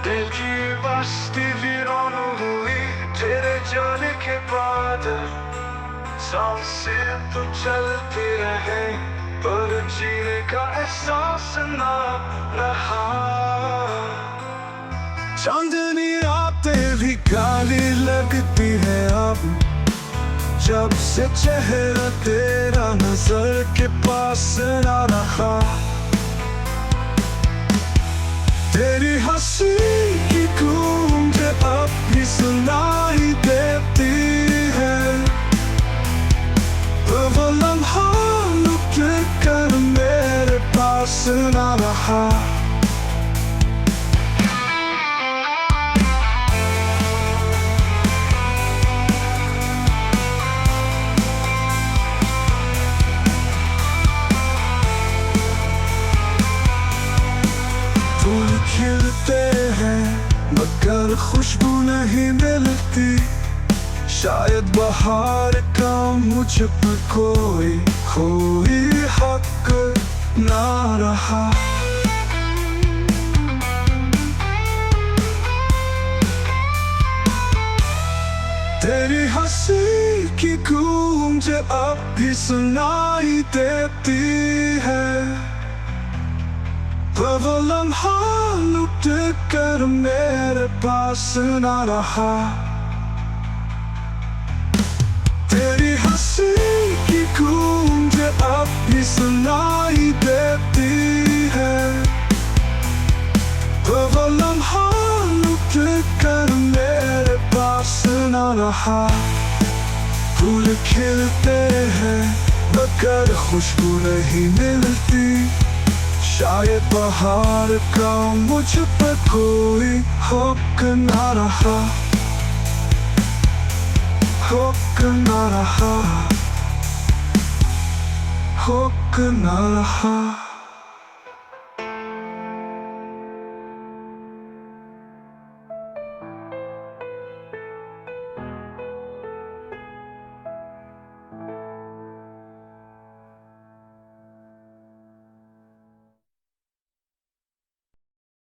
दिल की बस्ती वीरान हुई तेरे जाने के बाद। सांसें तो चलती रहे पर जीने का एहसास ना रहा। चांदनी रातें भी काली लगती है अब, जब से चेहरा तेरा नजर के पास ना रहा। तेरी हंसी की गूंज अब भी सुनाई देती है, वो लम्हा लुट कर मेरे पास ना रहा। फूल खिलते हैं मगर खुशबू नहीं मिलती, शायद बाहर का मुझ पर कोई हक ना रहा। तेरी हंसी की गूंज अब भी सुनाई देती है, वो लम्हा लुट कर मेरे पास ना रहा। तेरी हंसी की गूंज अब भी सुनाई देती है, वो लम्हा लुट कर मेरे पास ना रहा। फूल खिलते हैं मगर खुशबू नहीं मिलती, शायद बाहर का मुझ पर कोई हक ना रहा, हक ना रहा, हक ना रहा।